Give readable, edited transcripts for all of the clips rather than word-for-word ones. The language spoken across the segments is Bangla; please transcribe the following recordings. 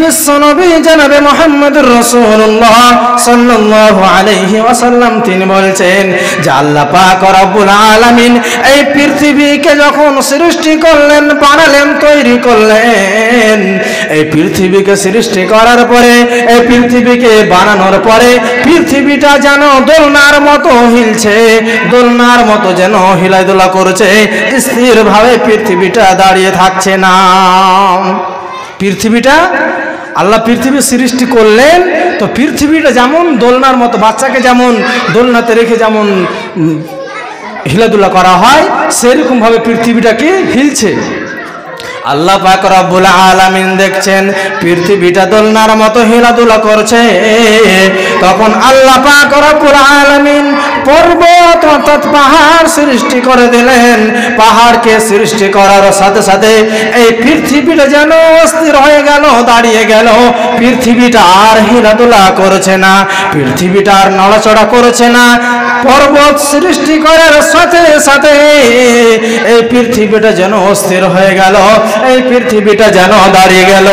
বিশ্বনবী জনাবে মুহাম্মদুর রাসূলুল্লাহ সাল্লাল্লাহু আলাইহি ওয়াসাল্লাম তিনি বলছেন যে আল্লাহ পাক রব্বুল আলামিন এই পৃথিবীকে যখন সৃষ্টি করলেন, বানালেন, তৈরি করলেন, এই পৃথিবীকে সৃষ্টি করার পরে, এই পৃথিবীকে বানানোর পরে পৃথিবীটা যেন দোলনার মতো হিলছে, দোলনার মতো যেন হিলাদোলা করছে, স্থিরভাবে পৃথিবীটা দাঁড়িয়ে থাকছে না। পৃথিবীটা আল্লাহ পৃথিবী সৃষ্টি করলেন, তো পৃথিবীটা যেমন দোলনার মতো, বাচ্চাকে যেমন দোলনাতে রেখে যেমন হিলাদুলা করা হয়, সেরকম ভাবে পৃথিবীটাকে হিলছে। আল্লাহ পাক রব্বুল আলামিন দেখছেন পৃথিবীটা দোলনার মতো হিলাদুলা করছে, তখন আল্লাহ পাক রব্বুল আলামিন পর্বত অর্থাৎ পাহাড় সৃষ্টি করে দিলেন। পাহাড়কে সৃষ্টি করার সাথে সাথে এই পৃথিবীটা যেন অস্থির হয়ে গেল, দাঁড়িয়ে গেল। পৃথিবীটা আর হিলাদুলা করছে না, পৃথিবীটা আর নড়াচড়া করছে না। পর্বত সৃষ্টি করার সাথে সাথে এই পৃথিবীটা যেন অস্থির হয়ে গেল, এই পৃথিবীটা যেন দাঁড়িয়ে গেল।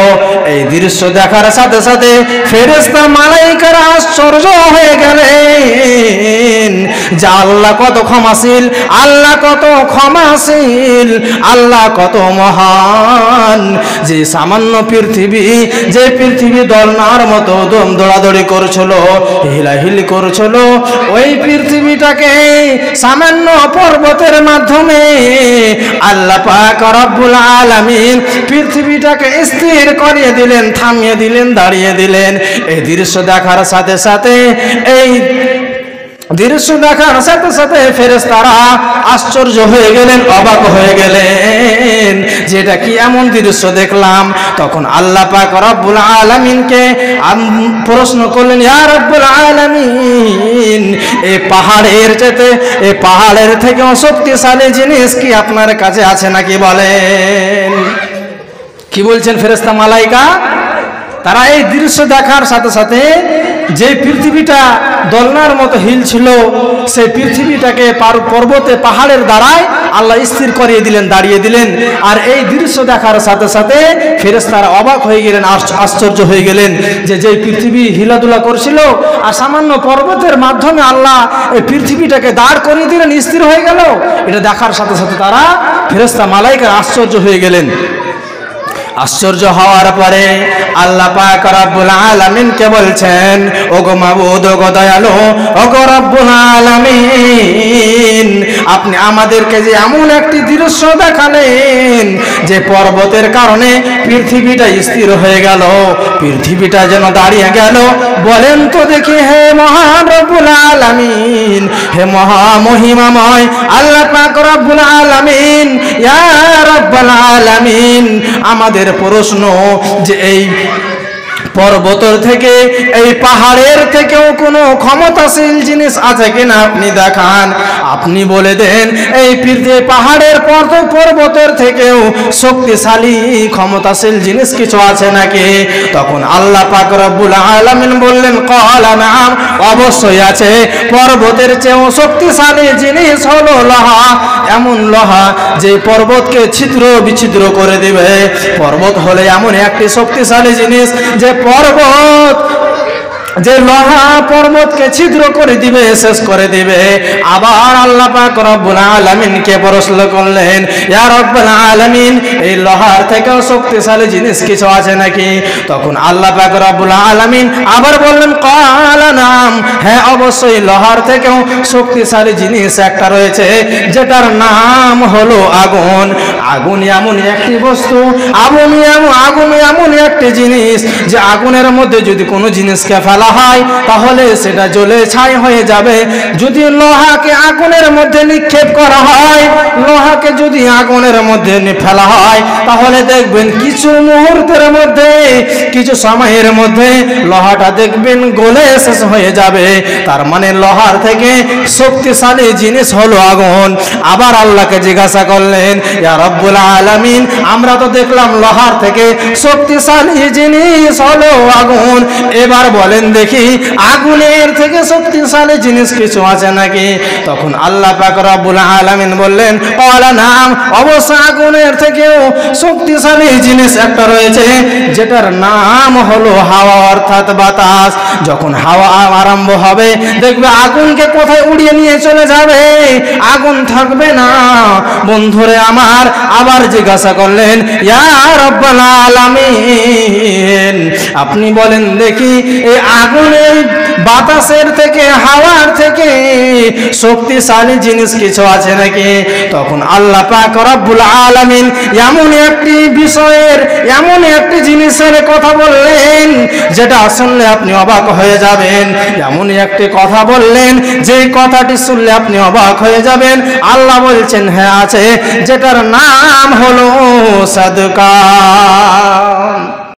এই দৃশ্য দেখার সাথে সাথে ফেরেশতা মালাইকারা আশ্চর্য হয়ে গেলেন যে আল্লাহ কত ক্ষমাশীল, আল্লাহ কত ক্ষমাশীল, আল্লাহ কত মহান। যে সামান্য পৃথিবী, যে পৃথিবী দোলনার মতো দৌড়াদৌড়ি করছিল, হিলাহিলি করছিল, ওই পৃথিবীটাকে সামান্য পর্বতের মাধ্যমে আল্লাহ পাক রব্বুল আলামিন পৃথিবীটাকে স্থির করিয়ে দিলেন, থামিয়ে দিলেন, দাঁড়িয়ে দিলেন। এই দৃশ্য দেখার সাথে সাথে, এই দৃশ্য দেখার সাথে সাথে ফেরেশতারা আশ্চর্য হয়ে গেলেন, অবাক হয়ে গেলেন, যেটা কি এমন দৃশ্য দেখলাম। তখন আল্লাহ পাক রব্বুল আলামিনকে প্রশ্ন করলেন, ইয়া রব্বুল আলামিন, এই পাহাড়ের থেকে শক্তিশালী জিনিস কি আপনার কাছে আছে নাকি বলেন। কি বলছেন ফেরেশতা মালাইকা? তারা এই দৃশ্য দেখার সাথে সাথে যে পৃথিবীটা দোলনার মতো হিল ছিল, সেই পৃথিবীটাকে পর্বতে পাহাড়ের দ্বারায় আল্লাহ স্থির করিয়ে দিলেন, দাঁড়িয়ে দিলেন। আর এই দৃশ্য দেখার সাথে সাথে ফেরেশতারা অবাক হয়ে গেলেন, আশ্চর্য হয়ে গেলেন যে যেই পৃথিবী হিলাদুলা করছিল আর সামান্য পর্বতের মাধ্যমে আল্লাহ এই পৃথিবীটাকে দাঁড় করিয়ে দিলেন, স্থির হয়ে গেল। এটা দেখার সাথে সাথে তারা ফেরেশতা মালাইকার আশ্চর্য হয়ে গেলেন। আশ্চর্য হওয়ার পরে আল্লাহ পাক রব্বুল আলামিন কে বলছেন, ওগো মাবুদ, ওগো দয়ালু, ওগো রব্বুল আলামিন, আপনি আমাদেরকে যে এমন একটি দৃশ্য দেখালেন যে পর্বতের কারণে পৃথিবীটা স্থির হয়ে গেল, পৃথিবীটা যেন দাঁড়িয়ে গেল, বলেন তো দেখি হে মহান রব্বুল আলামিন, হে মহামহিমাময় আল্লাহ পাক রব্বুল আলামিন, ইয়া রব্বুল আলামিন, আমাদের প্রশ্ন যে এই পর্বতের থেকে, এই পাহাড়ের থেকেও কোনো ক্ষমতাশীল জিনিস আছে কিনা আপনি দেখান। আপনি বলে দেন এই পাহাড়ের পর্বতের থেকেও শক্তিশালী ক্ষমতাশীল জিনিস কিছু আছে নাকি। তখন আল্লাহ পাক রব্বুল আলামিন বললেন, ক্বালা নাম, অবশ্যই আছে। পর্বতের চেয়েও শক্তিশালী জিনিস হলো লোহা, এমন লোহা যে পর্বতকে ছিদ্র বিছিদ্র করে দিবে। পর্বত হলে এমন একটি শক্তিশালী জিনিস যে পর্বত, যে লোহা পর্বতকে ছিদ্র করে দিবে, শেষ করে দিবে। আবার আল্লাহ পাক রব্বুল আলামিনকে প্রশ্ন করলেন, ইয়া রব্বুল আলামিন, এই লোহার থেকেও শক্তিশালী জিনিস কিছু আছে নাকি। তখন আল্লাহ পাক রব্বুল আলামিন আবার বললেন, ক্বালা নাম, হ্যাঁ অবশ্যই লোহার থেকেও শক্তিশালী জিনিস একটা রয়েছে, যেটার নাম হলো আগুন। আগুন এমন একটি বস্তু, আগুন এমন একটি জিনিস যে আগুনের মধ্যে যদি কোনো জিনিসকে ফেলা হয় তাহলে সেটা জ্বলে ছাই হয়ে যাবে। যদি লোহাকে আগুনের মধ্যে নিক্ষেপ করা হয়, লোহাকে যদি আগুনের মধ্যে ফেলা হয় তাহলে দেখবেন কিছু মুহূর্তের মধ্যে, কিছু সময়ের মধ্যে লোহাটা দেখবেন গলে শেষ হয়ে যাবে। তার মানে লোহার থেকে শক্তিশালী জিনিস হলো আগুন। আবার আল্লাহকে জিজ্ঞাসা করলেন, ইয়া রব্বুল আলামিন, আমরা তো দেখলাম লোহার থেকে শক্তিশালী জিনিস হলো আগুন, এবার বলেন দেখি আগুনের থেকে শক্তিশালী জিনিস কিছু আছে নাকি। তখন আল্লাহ পাক রব্বুল আলামিন বললেন, ক্বালা নাম, অবশ্য আগুনের থেকেও শক্তিশালী জিনিস একটা রয়েছে, যেটার নাম নাম হলো হাওয়া অর্থাৎ বাতাস। যখন হাওয়া আরম্ভ হবে দেখবে আগুনকে কোথায় উড়িয়ে নিয়ে চলে যাবে, আগুন থাকবে না। বন্ধুরে আমার আবার জিজ্ঞাসা করলেন, ইয়া রাব্বাল আলামিন, আপনি বলেন দেখি এই আগুনের বাতাসের থেকে হাওয়ার থেকে শক্তিশালী জিনিস কিছু আছে নাকি? তখন আল্লাহ পাক রব্বুল আলামিন এমন একটি বিষয়ের, এমন একটি জিনিসের কথা বললেন যেটা শুনলে আপনি অবাক হয়ে যাবেন। এমন একটি কথা বললেন যে কথাটি শুনলে আপনি অবাক হয়ে যাবেন। আল্লাহ বলছেন হ্যাঁ আছে, যেটার নাম হলো সাদকা।